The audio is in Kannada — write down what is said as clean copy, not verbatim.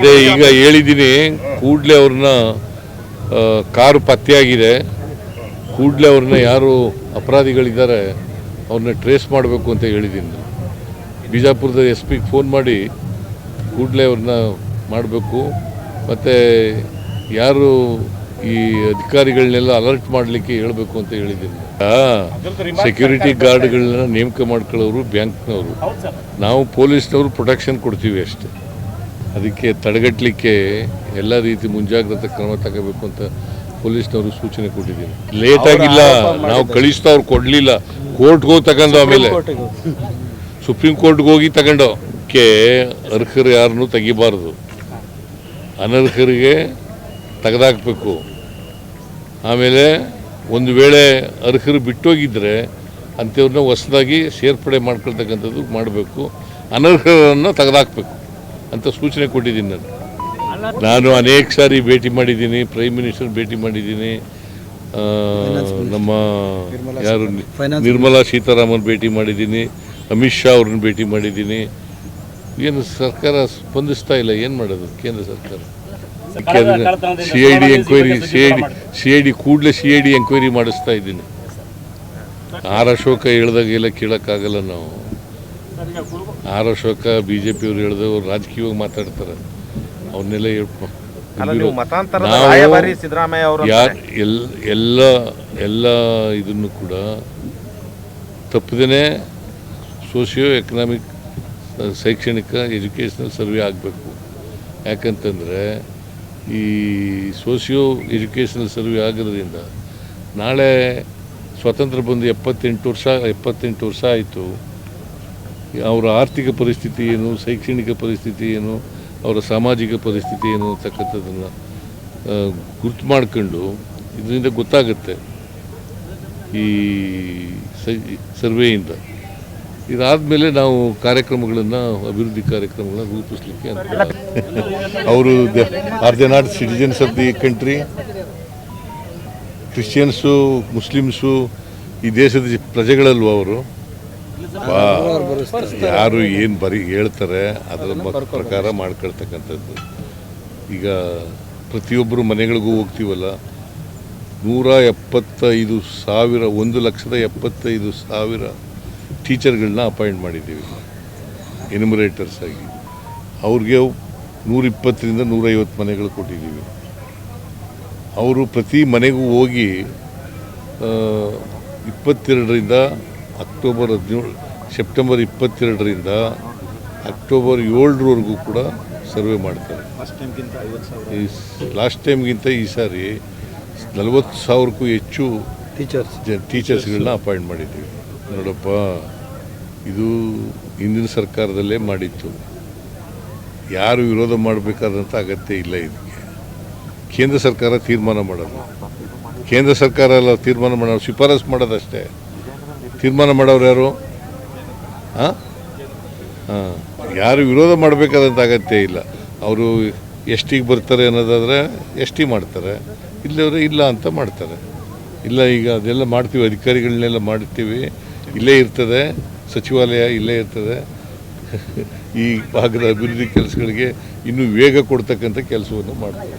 ಈಗ ಹೇಳಿದ್ದೀನಿ, ಕೂಡಲೇ ಅವ್ರನ್ನ ಕಾರು ಪತ್ತೆಯಾಗಿದೆ, ಕೂಡಲೇ ಅವ್ರನ್ನ ಯಾರು ಅಪರಾಧಿಗಳಿದ್ದಾರೆ ಅವ್ರನ್ನ ಟ್ರೇಸ್ ಮಾಡಬೇಕು ಅಂತ ಹೇಳಿದ್ದೀನಿ. ಬಿಜಾಪುರದ SP ಫೋನ್ ಮಾಡಿ ಕೂಡಲೇ ಅವ್ರನ್ನ ಮಾಡಬೇಕು, ಮತ್ತು ಯಾರು ಈ ಅಧಿಕಾರಿಗಳನ್ನೆಲ್ಲ ಅಲರ್ಟ್ ಮಾಡಲಿಕ್ಕೆ ಹೇಳಬೇಕು ಅಂತ ಹೇಳಿದ್ದೀನಿ. ಸೆಕ್ಯೂರಿಟಿ ಗಾರ್ಡ್ಗಳನ್ನ ನೇಮಕ ಮಾಡ್ಕೊಳ್ಳೋರು ಬ್ಯಾಂಕ್ನವರು, ನಾವು ಪೊಲೀಸ್ನವರು ಪ್ರೊಟೆಕ್ಷನ್ ಕೊಡ್ತೀವಿ ಅಷ್ಟೇ. ಅದಕ್ಕೆ ತಡೆಗಟ್ಟಲಿಕ್ಕೆ ಎಲ್ಲ ರೀತಿ ಮುಂಜಾಗ್ರತಾ ಕ್ರಮ ತಗೋಬೇಕು ಅಂತ ಪೊಲೀಸ್ನವರು ಸೂಚನೆ ಕೊಟ್ಟಿದ್ದೀನಿ. ಲೇಟ್ ಆಗಿಲ್ಲ, ನಾವು ಕಳಿಸ್ತಾ ಅವ್ರು ಕೊಡಲಿಲ್ಲ, ಕೋರ್ಟ್ಗೆ ಹೋಗಿ ತಗೊಂಡು, ಆಮೇಲೆ ಸುಪ್ರೀಂ ಕೋರ್ಟ್ಗೆ ಹೋಗಿ ತಗೊಂಡು ಅರ್ಹರು ಯಾರನ್ನೂ ತೆಗಿಬಾರ್ದು, ಅನರ್ಹರಿಗೆ ತೆಗೆದಾಕಬೇಕು. ಆಮೇಲೆ ಒಂದು ವೇಳೆ ಅರ್ಹರು ಬಿಟ್ಟೋಗಿದ್ದರೆ ಅಂಥವ್ರನ್ನ ಹೊಸದಾಗಿ ಸೇರ್ಪಡೆ ಮಾಡ್ಕೊಳ್ತಕ್ಕಂಥದ್ದು ಮಾಡಬೇಕು, ಅನರ್ಹರನ್ನು ತೆಗೆದಾಕಬೇಕು ಅಂತ ಸೂಚನೆ ಕೊಟ್ಟಿದ್ದೀನಿ. ನಾನು ಅನೇಕ ಸಾರಿ ಭೇಟಿ ಮಾಡಿದ್ದೀನಿ, ಪ್ರೈಮ್ ಮಿನಿಸ್ಟರ್ ಭೇಟಿ ಮಾಡಿದ್ದೀನಿ, ನಮ್ಮ ಯಾರು ನಿರ್ಮಲಾ ಸೀತಾರಾಮನ್ ಭೇಟಿ ಮಾಡಿದ್ದೀನಿ, ಅಮಿತ್ ಶಾ ಅವ್ರನ್ನ ಭೇಟಿ ಮಾಡಿದ್ದೀನಿ. ಏನು ಸರ್ಕಾರ ಸ್ಪಂದಿಸ್ತಾ ಇಲ್ಲ, ಏನು ಮಾಡೋದು ಕೇಂದ್ರ ಸರ್ಕಾರ? CID ಎಂಕ್ವೈರಿ, CID ಕೂಡಲೇ CID ಎಂಕ್ವೈರಿ ಮಾಡಿಸ್ತಾ ಇದ್ದೀನಿ. ಅಶೋಕ ಹೇಳ್ದಾಗೆಲ್ಲ ಕೇಳೋಕ್ಕಾಗಲ್ಲ ನಾವು. ಅಶೋಕ BJP ಅವ್ರು ಹೇಳಿದವರು ರಾಜಕೀಯವಾಗಿ ಮಾತಾಡ್ತಾರೆ, ಅವನ್ನೆಲ್ಲ ಎಲ್ಲ ಇದನ್ನು ಕೂಡ ತಪ್ಪದೇ ಸೋಷಿಯೋ ಎಕನಾಮಿಕ್ ಶೈಕ್ಷಣಿಕ ಎಜುಕೇಷನಲ್ ಸರ್ವೆ ಆಗಬೇಕು. ಯಾಕಂತಂದರೆ ಈ ಸೋಷಿಯೋ ಎಜುಕೇಷನಲ್ ಸರ್ವೆ ಆಗೋದ್ರಿಂದ ನಾಳೆ ಸ್ವಾತಂತ್ರ್ಯ ಬಂದು 78 ವರ್ಷ ಆಯಿತು. ಅವರ ಆರ್ಥಿಕ ಪರಿಸ್ಥಿತಿ ಏನು, ಶೈಕ್ಷಣಿಕ ಪರಿಸ್ಥಿತಿ ಏನು, ಅವರ ಸಾಮಾಜಿಕ ಪರಿಸ್ಥಿತಿ ಏನು ಅಂತಕ್ಕಂಥದ್ದನ್ನು ಗುರ್ತು ಮಾಡ್ಕೊಂಡು ಇದರಿಂದ ಗೊತ್ತಾಗುತ್ತೆ ಈ ಸರ್ವೆಯಿಂದ. ಇದಾದಮೇಲೆ ನಾವು ಕಾರ್ಯಕ್ರಮಗಳನ್ನು, ಅಭಿವೃದ್ಧಿ ಕಾರ್ಯಕ್ರಮಗಳನ್ನು ರೂಪಿಸಲಿಕ್ಕೆ ಅಂತ. ಅವರು are they not citizens of the country? Christians, Muslims ಈ ದೇಶದ ಪ್ರಜೆಗಳಲ್ವ ಅವರು? ಯಾರು ಏನು ಬರೀ ಹೇಳ್ತಾರೆ ಅದರ ಪ್ರಕಾರ ಮಾಡ್ಕೊಳ್ತಕ್ಕಂಥದ್ದು. ಈಗ ಪ್ರತಿಯೊಬ್ಬರು ಮನೆಗಳಿಗೂ ಹೋಗ್ತೀವಲ್ಲ, 1,75,000 ಟೀಚರ್ಗಳನ್ನ ಅಪಾಯಿಂಟ್ ಮಾಡಿದ್ದೀವಿ ಎನ್ಯುಮರೇಟರ್ಸ್ ಆಗಿ. ಅವ್ರಿಗೆ 120ರಿಂದ 150 ಮನೆಗಳು ಕೊಟ್ಟಿದ್ದೀವಿ. ಅವರು ಪ್ರತಿ ಮನೆಗೂ ಹೋಗಿ 22ರಿಂದ ಸೆಪ್ಟೆಂಬರ್ 22ರಿಂದ ಅಕ್ಟೋಬರ್ 7ರವರೆಗೂ ಕೂಡ ಸರ್ವೆ ಮಾಡ್ತಾರೆ. ಲಾಸ್ಟ್ ಟೈಮ್ಗಿಂತ ಈ ಸಾರಿ 40,000ಕ್ಕೂ ಹೆಚ್ಚು ಟೀಚರ್ಸ್ಗಳನ್ನ ಅಪಾಯಿಂಟ್ ಮಾಡಿದ್ದೀವಿ. ನೋಡಪ್ಪ, ಇದು ಹಿಂದಿನ ಸರ್ಕಾರದಲ್ಲೇ ಮಾಡಿತ್ತು, ಯಾರು ವಿರೋಧ ಮಾಡಬೇಕಾದಂಥ ಅಗತ್ಯ ಇಲ್ಲ. ಇದಕ್ಕೆ ಕೇಂದ್ರ ಸರ್ಕಾರ ತೀರ್ಮಾನ ಮಾಡೋದು, ಕೇಂದ್ರ ಸರ್ಕಾರ ಎಲ್ಲ ತೀರ್ಮಾನ ಮಾಡೋದು, ಶಿಫಾರಸು ಮಾಡೋದಷ್ಟೇ. ತೀರ್ಮಾನ ಮಾಡೋರು ಯಾರು? ಯಾರು ವಿರೋಧ ಮಾಡಬೇಕಾದಂಥ ಅಗತ್ಯ ಇಲ್ಲ. ಅವರು ಎಷ್ಟಿಗೆ ಬರ್ತಾರೆ ಅನ್ನೋದಾದರೆ ST ಮಾಡ್ತಾರೆ, ಇಲ್ಲವರೆ ಇಲ್ಲ ಅಂತ ಮಾಡ್ತಾರೆ. ಇಲ್ಲ, ಈಗ ಅದೆಲ್ಲ ಮಾಡ್ತೀವಿ, ಅಧಿಕಾರಿಗಳನ್ನೆಲ್ಲ ಮಾಡ್ತೀವಿ, ಇಲ್ಲೇ ಇರ್ತದೆ ಸಚಿವಾಲಯ, ಇಲ್ಲೇ ಇರ್ತದೆ. ಈ ಭಾಗದ ಅಭಿವೃದ್ಧಿ ಕೆಲಸಗಳಿಗೆ ಇನ್ನೂ ವೇಗ ಕೊಡ್ತಕ್ಕಂಥ ಕೆಲಸವನ್ನು ಮಾಡ್ತೀವಿ.